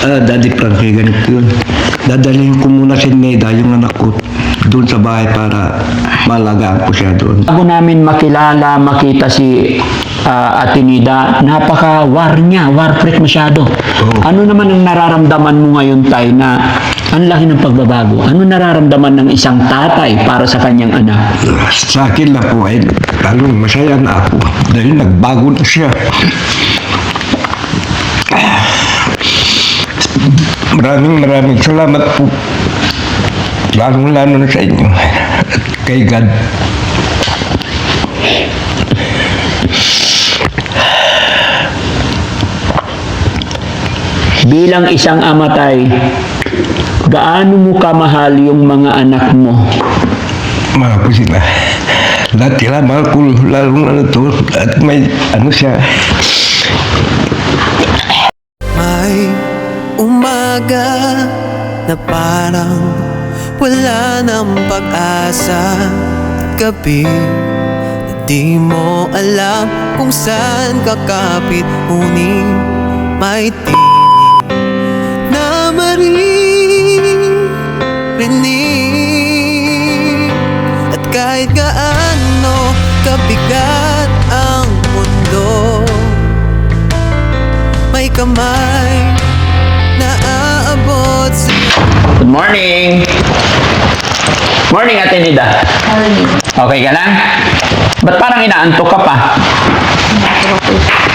Daddy Frankie, ganito yun. Dadalhin ko muna si Neda, yung anak ko, doon sa bahay para malagaan ko siya doon. Bago namin makita si Ate Nida, napaka-war niya, war freak masyado. Oo. Ano naman ang nararamdaman mo ngayon, Tay, na ang laki ng pagbabago? Ano nararamdaman ng isang tatay para sa kanyang anak? Sa akin lang po ay lalong masaya na ako dahil nagbago na siya. Maraming salamat po. Lalong-lalo na sa inyo. At kay God. Bilang isang ama, Tay, gaano mo kamahal yung mga anak mo? Mahal ko sila. Lahat sila mahal ko. Lalong to. At may ano siya. May umaga na parang wala ng pag-asa, at gabi na di mo alam kung saan kakapit, ngunit may tinig na maririnig. At kahit gaano kabigat ang mundo, may kamay na aabot sa... Good morning! Morning, Ate Nida. Okay ka lang? Ba't parang inaantok ka pa?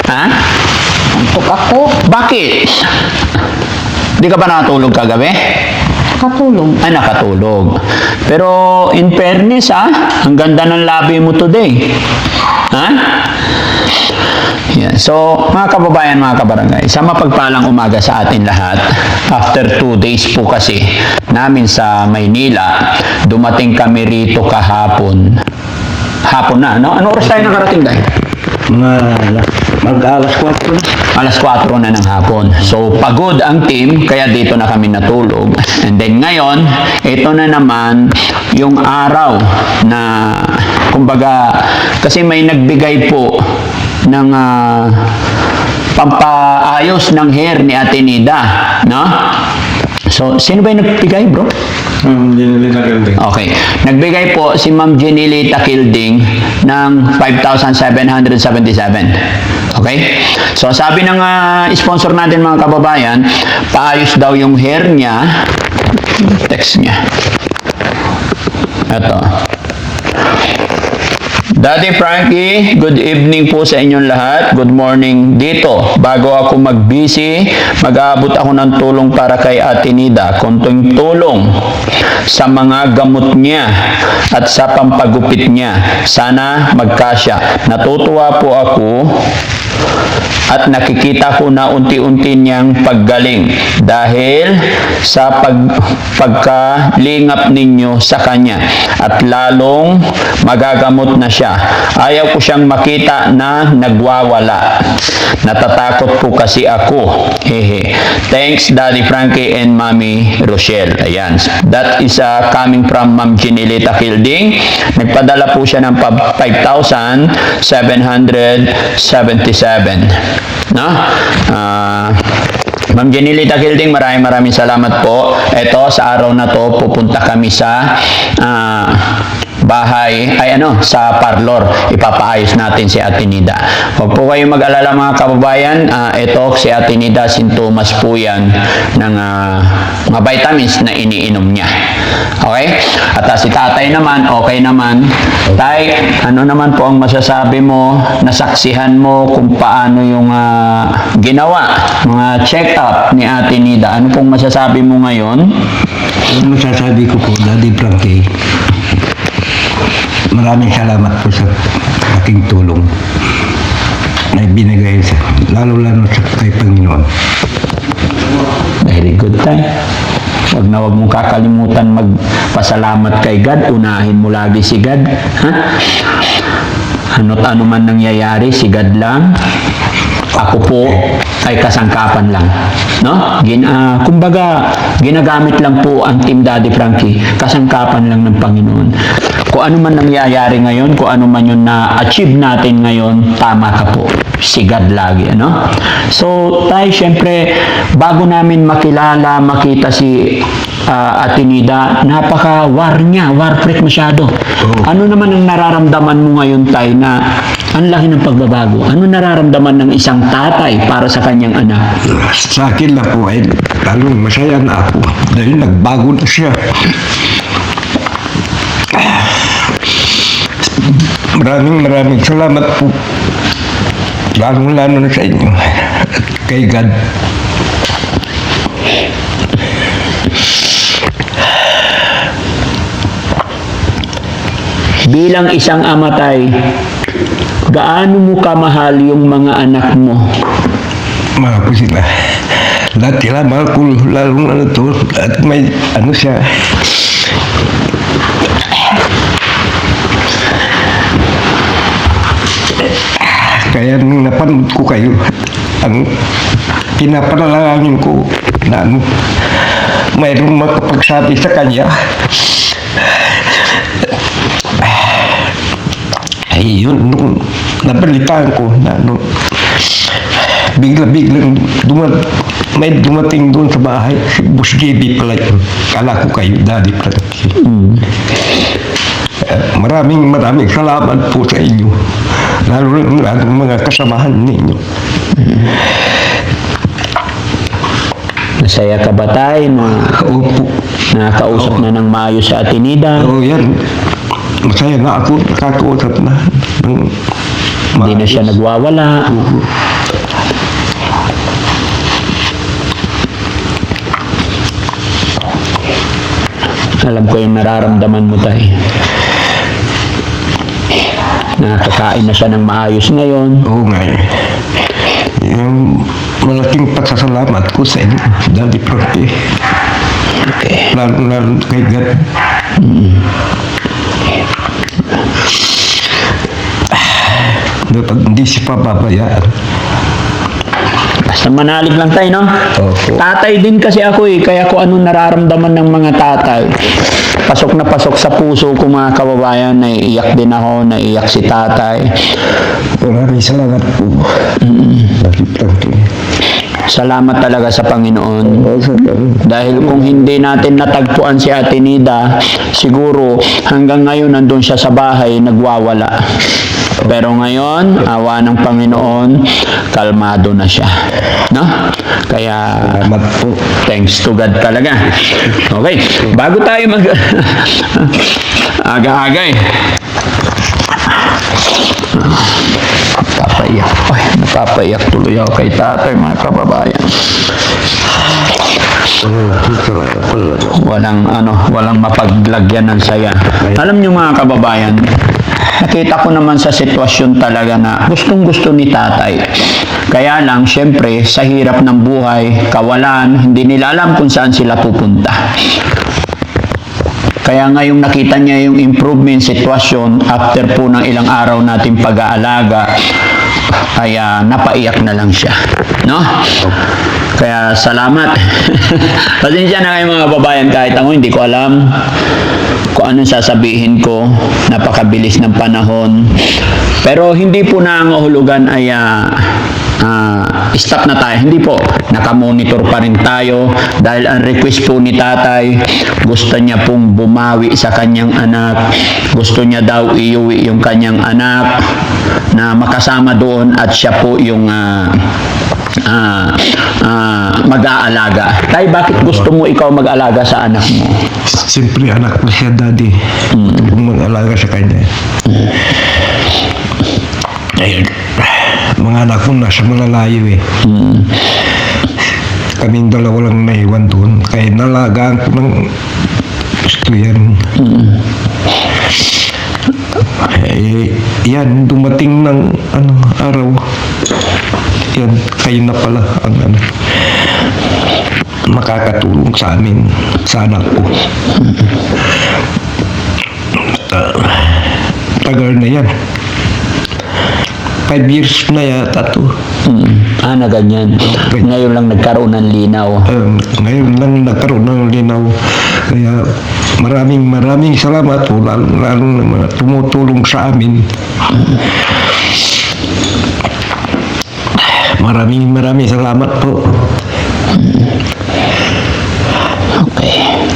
Ha? Antok ako. Bakit? Di ka ba nakatulog kagabi? Katulong. Ay, nakatulog. Pero, in fairness, ang ganda ng labi mo today. Ha? Yeah. So, mga kababayan, mga kabarangay, sa mapagpalang umaga sa atin lahat, after 2 days po kasi namin sa Maynila, dumating kami rito kahapon. Hapon na, no? Ano oras tayo nakarating dahil? Mag-alas 4 na. Alas 4 na ng hapon. So, pagod ang team, kaya dito na kami natulog. And then ngayon, ito na naman yung araw na, kumbaga, kasi may nagbigay po ng pampaayos ng hair ni Ate Nida, no? So, sino ba yung nagbigay, bro? Okay. Nagbigay po si Ma'am Jenilita Kilding ng 5,777. Okay? So, sabi ng sponsor natin, mga kababayan, paayos daw yung hair niya. Text niya. Ito. Daddy Frankie, good evening po sa inyong lahat. Good morning dito. Bago ako mag-busy, mag-aabot ako ng tulong para kay Ate Nida. Konting tulong sa mga gamot niya at sa pampagupit niya. Sana magkasya. Natutuwa po ako at nakikita ko na unti-unti niyang paggaling dahil sa pagkalingap ninyo sa kanya, at lalong magagamot na siya. Ayaw ko siyang makita na nagwawala. Natatakot po kasi ako. Hehe. Thanks, Daddy Frankie and Mommy Rochelle. Ayan. That is coming from Ma'am Jenilita Kilding. Nagpadala po siya ng 5,777. No? Ma'am Jenilita Kilding, maraming salamat po. Ito, sa araw na to, pupunta kami sa bahay, sa parlor. Ipapaayos natin si Ate Nida. Huwag po kayong mag-alala, mga kababayan. Ito, si Ate Nida, sintomas po yan ng mga vitamins na iniinom niya. Okay? At si tatay naman, okay naman. Tay, ano naman po ang masasabi mo, nasaksihan mo kung paano yung ginawa, mga check-up ni Ate Nida? Ano pong masasabi mo ngayon? Ang masasabi ko po, Daddy Frankie, maraming salamat po sa aking tulong na binigay sa, lalo-lalo sa kay Panginoon. Very good, Tay. Huwag mong kakalimutan magpasalamat kay God. Unahin mo lagi si God. Ha? Ano't ano man nangyayari, si God lang. Ako po ay kasangkapan lang. No? Kumbaga, ginagamit lang po ang Team Daddy Frankie. Kasangkapan lang ng Panginoon. Kung ano man nangyayari ngayon, kung ano man yung na-achieve natin ngayon, tama ka po. Sigad lagi, ano? So, tayo, syempre, bago namin makita si Ate Nida, napaka-war niya, war freak masyado. Ano naman ang nararamdaman mo ngayon, tay, na ang laki ng pagbabago? Ano nararamdaman ng isang tatay para sa kanyang anak? Sa akin lang po ay lalong masaya na ako dahil nagbago na siya. Maraming salamat po. Lalong-lalo na sa inyo. At kay God. Bilang isang ama, tay, gaano mo kamahal yung mga anak mo? Mahal ko sila. Lahat sila mahal ko, lalong ano to. At may ano siya. Kaya nung napanood ko kayo, ang pinapanalangin ko na ano, mayroong makapagsabi sa kanya. Ay, yun, nung nabalitaan ko na ano, bigla-biglang may dumating doon sa bahay, si Boss JB pala yun. Kala ko kayo, Daddy Frankie. Maraming salamat po sa inyo. Lalo mga kasamahan ninyo. Masaya ka ba, tay, na Opo. nakakausap na ng maayos sa Ate Nida? Oo, yan. Masaya na ako, nakakausap na. Hindi na siya nagwawala. Alam ko yung nararamdaman mo, tay. Nakakain na siya ng maayos ngayon. Oo nga eh. Yung malaking pasasalamat ko sa inyo, Daddy Frankie. Okay. Lalo kay God. Dapat hindi siya pababayaan. Basta manalig lang tayo, no? Opo. Tatay din kasi ako eh, kaya kung anong nararamdaman ng mga tatay. Pasok na pasok sa puso ko, mga kababayan, naiiyak din ako, naiiyak si tatay. Maraming salamat po. Daddy Frankie. Salamat talaga sa Panginoon. Dahil kung hindi natin natagpuan si Ate Nida, siguro hanggang ngayon nandun siya sa bahay, nagwawala. Pero ngayon, awa ng Panginoon, kalmado na siya. No? Kaya, Salamat po. thanks to God talaga. Okay, bago tayo aga-aga eh. Napapaiyak. Ay, napapaiyak tuloy ako kay tatay, mga kababayan. Walang mapaglagyan ng saya. Alam niyo, mga kababayan, nakita ko naman sa sitwasyon talaga na gustong-gusto ni tatay. Kaya lang, syempre, sa hirap ng buhay, kawalan, hindi nila alam kung saan sila pupunta. Kaya ngayong nakita niya yung improvement sitwasyon after po ng ilang araw nating pag-aalaga, ay napaiyak na lang siya. No? Kaya salamat. Pasensya na kayo, mga babayan, kahit ako hindi ko alam kung anong sasabihin ko. Napakabilis ng panahon. Pero hindi po na ang uhulugan ay stop na tayo. Hindi po. Nakamonitor pa rin tayo dahil ang request po ni tatay, gusto niya pong bumawi sa kanyang anak. Gusto niya daw iuwi yung kanyang anak na makasama doon at siya po yung mag-aalaga. Tay, bakit gusto mo ikaw mag-alaga sa anak mo? Siyempre, anak ko siya, Daddy. Kung mag-alaga sa kanya. Dahil, mga anak ko nasa malalayo eh. Kaming dalawa lang naiwan doon. Kaya nalagaan ko ng gusto yan. Eh, yan, dumating ng araw. Yan, kayo na pala ang makakatulong sa amin, sa anak ko. Tagal na yan. 5 years na yata to. Na ganyan. Ngayon lang nagkaroon ng linaw. Ngayon lang nagkaroon ng linaw. Kaya maraming salamat po, lalo na mga tumutulong sa amin. Maraming salamat po. Okay.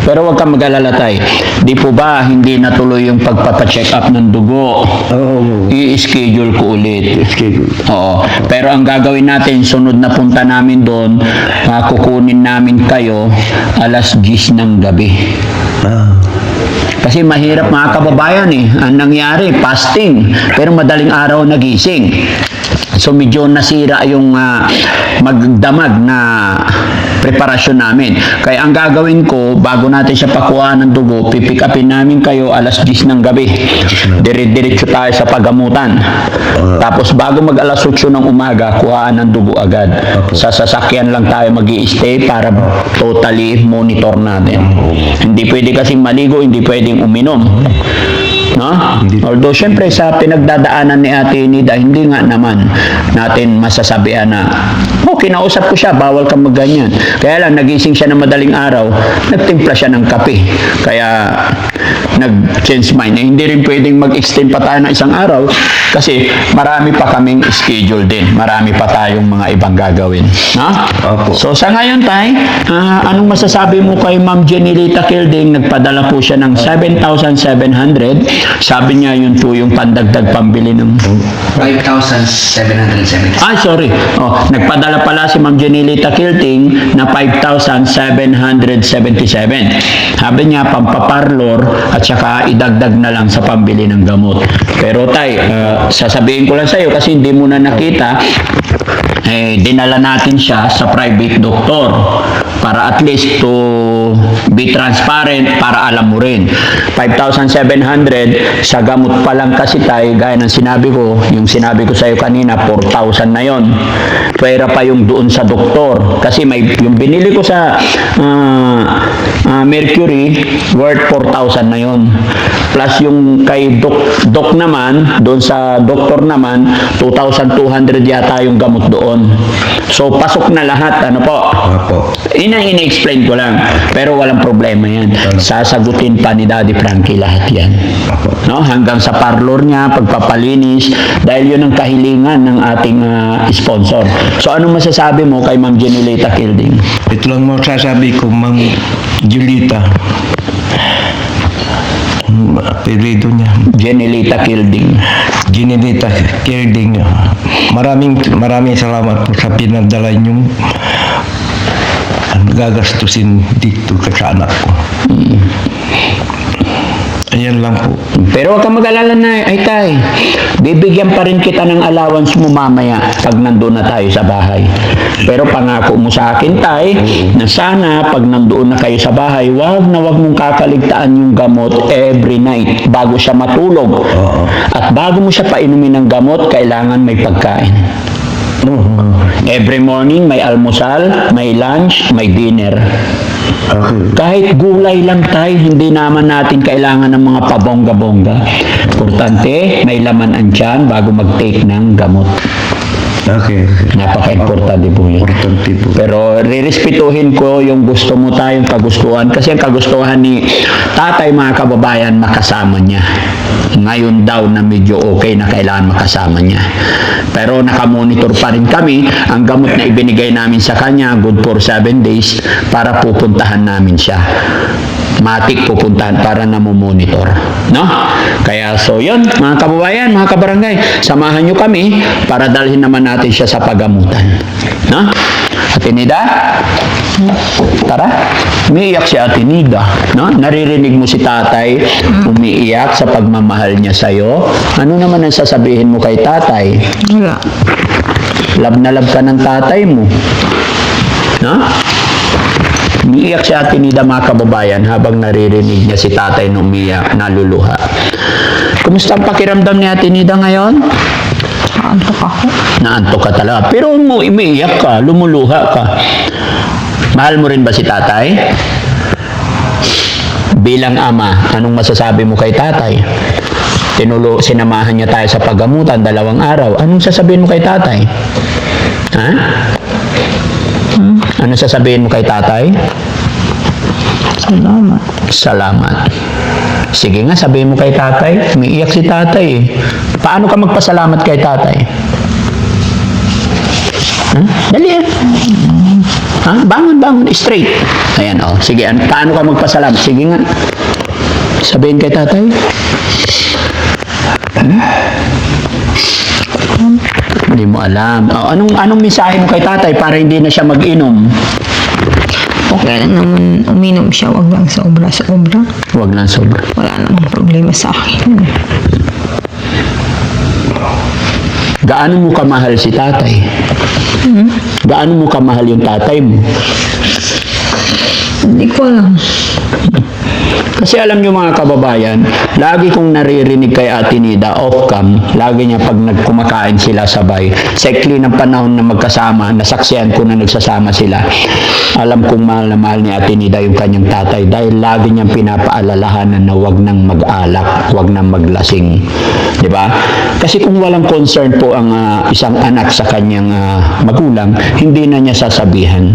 Pero huwag kang mag-alala, Tay. Di po ba hindi natuloy yung pagpapacheck up ng dugo? Oo. I-schedule ko ulit. Schedule. Oo. Pero ang gagawin natin, sunod na punta namin doon, kukunin namin kayo alas 10 ng gabi. Ah. Kasi mahirap mga kababayan eh. Ang nangyari, fasting. Pero madaling araw nagising. So medyo nasira yung magdamag na preparasyon namin. Kaya ang gagawin ko, bago natin siya pakuha ng dugo, pipick upin namin kayo alas 10 ng gabi. Dire-diretso tayo sa pagamutan. Tapos bago mag alas 8 ng umaga, kuhaan ng dugo agad. Sa sasakyan lang tayo mag-i-stay para totally monitor natin. Hindi pwede kasing maligo, hindi pwedeng uminom. No? Although syempre sa pinagdadaanan ni Ate Nida, hindi nga naman natin masasabihan na kinausap ko siya, bawal kang magganyan. Kaya lang nagising siya ng madaling araw, nagtimpla siya ng kape. Kaya nag-change mind. Hindi rin pwedeng mag-extend pa tayo ng isang araw kasi marami pa kaming schedule din. Marami pa tayong mga ibang gagawin. No? Opo. So sa ngayon, Tay, anong masasabi mo kay Ma'am Jenilita Kilding? Nagpadala po siya ng 7,700. Sabi niya yun po yung pandagdag pambili ng 5,770. sorry. Nagpadala pala si Ma'am Jenilita Kilting na 5,777. Sabi niya, pampaparlor at saka idagdag na lang sa pambili ng gamot. Pero Tay, sasabihin ko lang sa iyo kasi hindi mo na nakita, dinala natin siya sa private doctor para at least to be transparent, para alam mo rin. 5,700 sa gamot pa lang kasi, Tay, gaya ng sinabi ko, yung sinabi ko sa iyo kanina, 4,000 na yon. Pwera pa yung doon sa doktor. Kasi yung binili ko sa Mercury, worth 4,000 na yon. Plus yung kay Doc naman, doon sa doktor naman, 2,200 yata yung gamot doon. So, pasok na lahat. Ano po? Opo. Ina-explain ko lang. Pero walang problema yan. Sasagutin pa ni Daddy Frankie lahat yan. No? Hanggang sa parlor niya, pagpapalinis, dahil yun ang kahilingan ng ating sponsor. So, anong masasabi mo kay Ma'am Jenilita Kilding? Ito lang masasabi ko, Ma'am Julita. Apelido niya. Jenilita Kilding. Ginilita Kilding. Maraming salamat po sa pinadala niyong gagastusin dito sa anak ko. Ayan lang po. Pero huwag kang mag-alala na, Tay. Bibigyan pa rin kita ng allowance mo mamaya pag nandun na tayo sa bahay. Pero pangako mo sa akin, Tay, na sana pag nandoon na kayo sa bahay, wag mong kakaligtaan yung gamot every night bago siya matulog. At bago mo siya painumin ng gamot, kailangan may pagkain. Every morning, may almusal, may lunch, may dinner. Kahit gulay lang, Tay, hindi naman natin kailangan ng mga pabongga-bongga. Importante, may laman ang tiyan bago mag-take ng gamot. Okay. Napaka-importante po yun. Importante po. Pero rirespetuhin ko yung gusto mo tayong kagustuhan. Kasi ang kagustuhan ni Tatay, mga kababayan, makasama niya. Ngayon daw na medyo okay na kailangan makasama niya. Pero nakamonitor pa rin kami. Ang gamot na ibinigay namin sa kanya, good for 7 days, para pupuntahan namin siya. Matik pupuntahan para namomonitor. No? Kaya so yun, mga kababayan, mga kabarangay, samahan nyo kami para dalhin naman natin siya sa pagamutan. No? Ate Nida? Tara. Umiiyak si Ate Nida. No? Naririnig mo si Tatay umiiyak sa pagmamahal niya sa'yo. Ano naman ang sasabihin mo kay Tatay? Wala. Love na love ka ng tatay mo. No? Umiiyak si Ate Nida, mga kababayan, habang naririnig niya si Tatay na umiiyak, naluluha. Kumusta ang pakiramdam ni Ate Nida ngayon? Naantok ako. Naantok ka talaga. Pero umiiyak ka, lumuluha ka. Mahal mo rin ba si Tatay? Bilang ama, anong masasabi mo kay Tatay? Sinamahan niya tayo sa paggamutan 2 araw. Anong sasabihin mo kay Tatay? Ha? Anong sasabihin mo kay Tatay? Salamat. Salamat. Sige nga, sabihin mo kay tatay. Umiiyak si tatay eh. Paano ka magpasalamat kay tatay? Dali ah. Bangon, straight. Ayan, oh. Sige, paano ka magpasalamat? Sige nga. Sabihin kay tatay. Hindi mo alam. Oh, anong mensahe mo kay tatay para hindi na siya mag-inom? Okay lang naman uminom siya, wag lang sobra-sobra. Huwag lang sobra. Wala namang problema sa akin. Gaano mo kamahal si tatay? Gaano mo kamahal yung tatay mo? Hindi ko alam. Kasi alam nyo mga kababayan, lagi kong naririnig kay Ate Nida off-cam, lagi niya pag nagkumakain sila sabay, sa ikli ng panahon na magkasama, nasaksihan ko na nagsasama sila, alam kong mahal na mahal ni Ate Nida yung kanyang tatay dahil lagi niyang pinapaalalahanan na wag nang mag-alak, wag nang maglasing. Di ba? Kasi kung walang concern po ang isang anak sa kanyang magulang, hindi na niya sasabihan.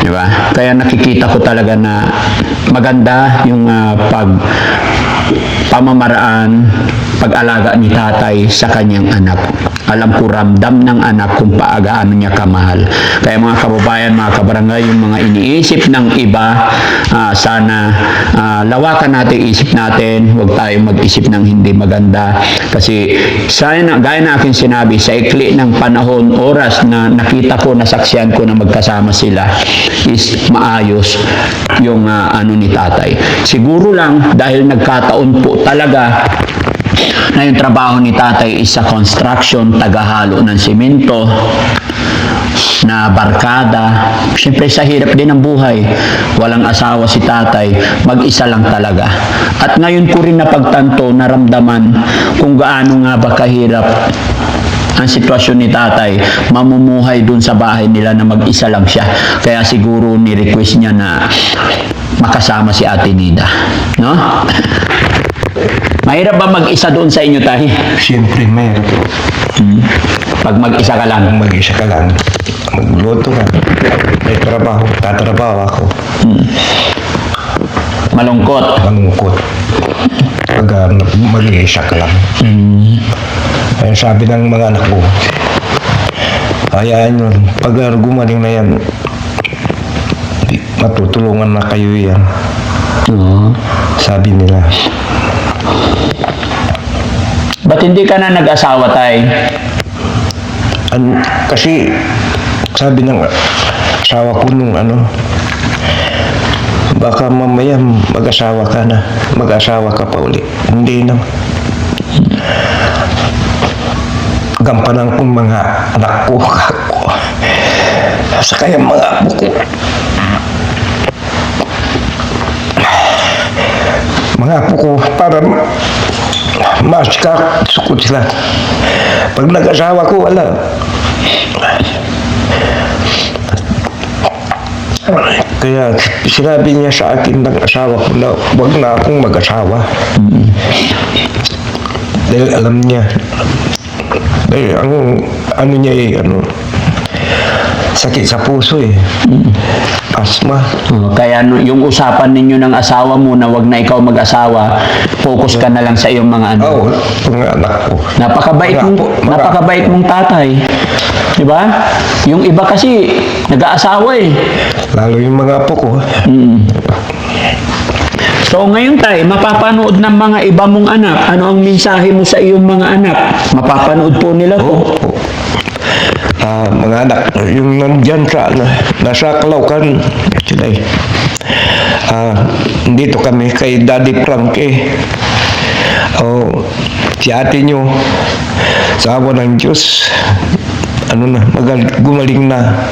Di ba? Kaya nakikita ko talaga na maganda yung pamamaraan, pag-alaga ni tatay sa kanyang anak. Alam ko ramdam ng anak kung paagaano niya kamahal. Kaya mga kababayan, mga kabarangay, yung mga iniisip ng iba, sana lawakan natin isip natin, huwag tayong mag-isip ng hindi maganda. Kasi gaya na aking sinabi, sa ikli ng panahon, oras na nakita ko, nasaksihan ko na magkasama sila, is maayos yung ano ni tatay. Siguro lang dahil nagkataon po talaga na yung trabaho ni tatay is sa construction, tagahalo ng simento, na barkada. Siyempre sa hirap din ng buhay. Walang asawa si tatay, mag-isa lang talaga. At ngayon ko rin napagtanto, naramdaman kung gaano nga ba kahirap ang sitwasyon ni tatay, mamumuhay dun sa bahay nila na mag-isa lang siya. Kaya siguro ni-request niya na makasama si Ate Nida. No? Mahirap ba mag-isa doon sa inyo, tayo? Siyempre, mayroon. Pag mag-isa ka lang. Kung mag-isa ka lang, magluto ka. May trabaho, tatrabaho ako. Malungkot. Malungkot. Pag mag-isa ka lang. Kaya sabi ng mga anak ko, hayaan yun. Pag gumaling na yan, matutulungan na kayo yan. Oo. Sabi nila. Ba't hindi ka na nag-asawa, tay? Kasi sabi ng asawa ko nung baka mamaya mag-asawa ka na, mag-asawa ka pa uli. Hindi na. Gampanan kong mga anak ko, kako. Sa kaya mga apo ko. Mga apo ko, para sukot sila. Pag nag-asawa ko, wala. Kaya sinabi niya sa akin ng asawa ko na wag na akong mag-asawa. Dahil alam niya. Dahil ano niya sakit sa puso eh. Asma. Kaya yung usapan ninyo ng asawa mo na wag na ikaw mag-asawa, focus ka na lang sa iyong mga anak. Oo, mga anak ko. Napakabait mong tatay. Di ba? Yung iba kasi nag-aasawa eh. Lalo yung mga apo ko. So ngayon tayo, mapapanood ng mga iba mong anak. Ano ang mensahe mo sa iyong mga anak? Mapapanood po nila to. Mga anak, yung nandyan nasa Caloocan, sila eh. Dito kami kay Daddy Frank eh. Si ate nyo, sa awa ng Diyos, gumaling na.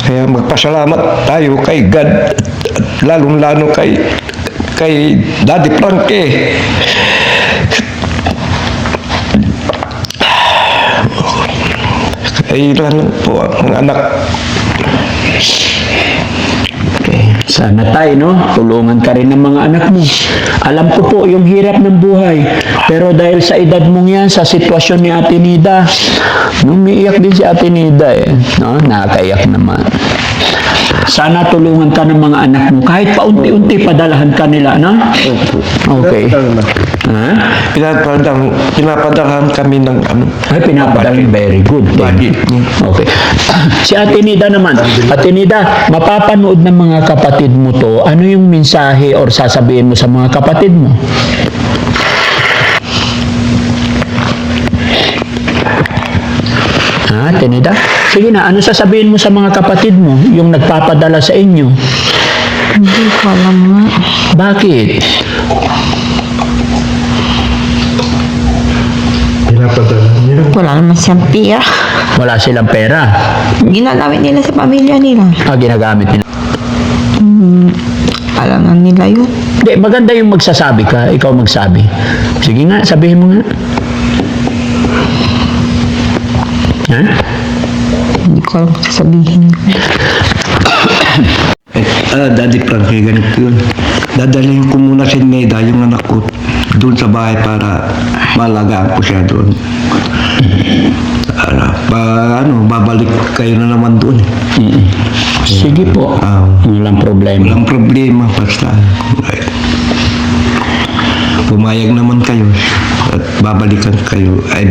Kaya magpasalamat tayo kay God, at lalong-lalo kay Daddy Frank eh. Kailan po ang anak. Sana tayo, no? Tulungan ka rin ng mga anak mo. Alam ko po yung hirap ng buhay. Pero dahil sa edad mong yan, sa sitwasyon ni Ate Nida, umiiyak din si Ate Nida eh. No? Nakakaiyak naman. Sana tulungan ka ng mga anak mo. Kahit paunti-unti padalahan ka nila, no? Okay. Ha? Pinapadalhan kami ng ano. Ay, pinapadala. Very good. Budget niya. Okay. Si Ate Nida naman. Ate Nida, mapapanood ng mga kapatid mo to. Ano yung mensahe or sasabihin mo sa mga kapatid mo? Ha, Ate Nida? Sige na, ano sasabihin mo sa mga kapatid mo? Yung nagpapadala sa inyo? Hindi ko alam nga. Bakit? Pinapadala niya. Wala naman siyang pera. Wala silang pera. Ginagamit nila sa pamilya nila. Ginagamit nila. Alangan nila yun. Hindi, maganda yung magsasabi ka. Ikaw magsabi. Sige nga, sabihin mo nga. Ha? Hindi ko alam kung sasabihin. Daddy Frankie, ganito yun. Dadalhin ko muna si Neda, yung anak ko, doon sa bahay para malagaan ko siya doon. Babalik kayo na naman doon. Sige po. Walang problema. Walang problema, basta pumayag naman kayo at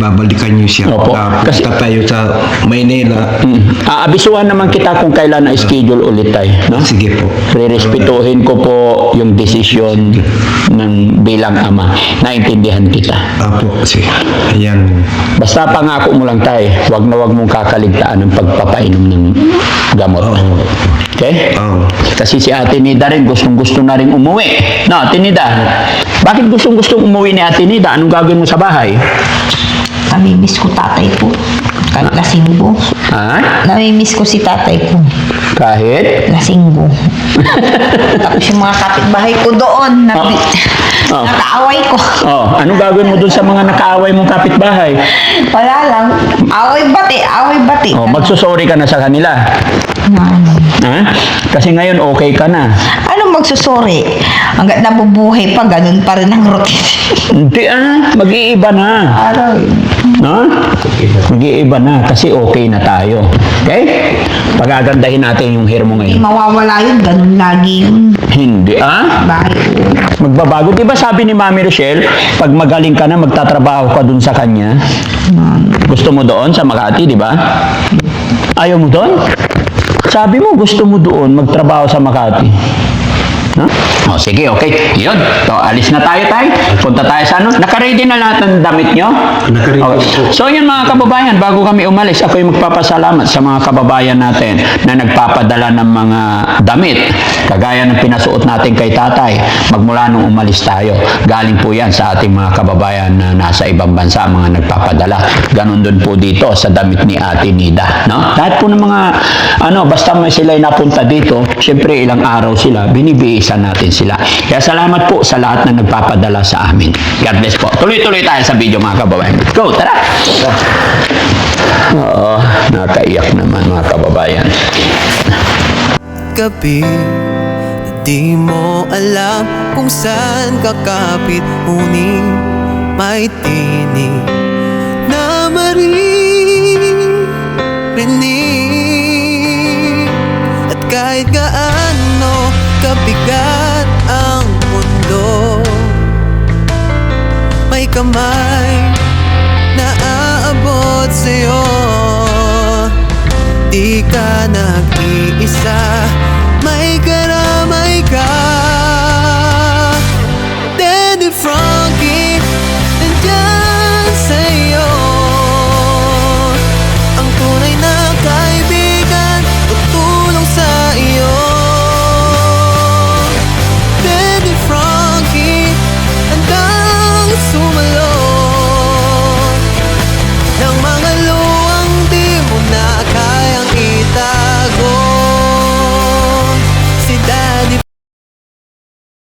babalikan niyo siya. Opo. Kasi Punta tayo sa Maynila. Aabisuhan naman kita kung kailan na schedule ulit tayo. No? Sige po. Rerespetuhin ko po yung desisyon ng bilang ama. Naintindihan kita. Apo, kasi ayan. Basta pangako mo lang tayo, wag na wag mong kakaligtaan ng pagpapainom ng gamot. Okay? Oo. Kasi si Ate Nida rin gustong-gusto na rin umuwi. No, Ate Nida, bakit gustong-gustong umuwi ni Ate Nida? Anong gagawin mo sa bahay? Namimiss ko tatay ko. Kahit lasinggo. Ha? Namimiss ko si tatay ko. Kahit? Lasinggo. Tapos yung mga kapitbahay ko doon. Oh. Nakaaway ko. Oh, anong gagawin mo dun sa mga nakaaway mong kapitbahay? Wala lang. Away bati. Oh, magsusorry ka na sa kanila. Ano? Ha? Kasi ngayon okay ka na. Ano magsusori? Hanggat nabubuhay pa, ganun pa rin ang routine. Hindi mag-iiba na. Araw. No? Mag-iiba na kasi okay na tayo. Okay? Pagagandahin natin yung hair mo Hindi ngayon. mawawala yun, ganun lagi yun. Hindi Bahay ko. Magbabago. Di ba sabi ni Mami Rochelle, pag magaling ka na, magtatrabaho ka dun sa kanya? Gusto mo doon sa Makati, di ba? Ayaw mo doon? Sabi mo, gusto mo doon magtrabaho sa Makati. No? O, sige, okay. Yun. So, alis na tayo. Punta tayo sa ano. Nakaready na lahat ng damit nyo? Nakaready po. So, yun mga kababayan, bago kami umalis, ako yung magpapasalamat sa mga kababayan natin na nagpapadala ng mga damit. Kagaya ng pinasuot natin kay tatay. Magmula nung umalis tayo. Galing po yan sa ating mga kababayan na nasa ibang bansa, mga nagpapadala. Ganon doon po dito sa damit ni Ate Nida. No? Lahat po ng mga, basta may sila napunta dito, syempre ilang araw sila, binibihisan natin sila. Kaya salamat po sa lahat na nagpapadala sa amin. God bless po. Tuloy-tuloy tayo sa video mga kababayan. Go, tara! Oo, nakaiyak naman mga kababayan. Gabi, di mo alam kung saan kakapit, ngunit may tinig na maririnig. At kahit gaano kabigat ang mundo, may kamay na aabot sa'yo. Di ka nag-iisa.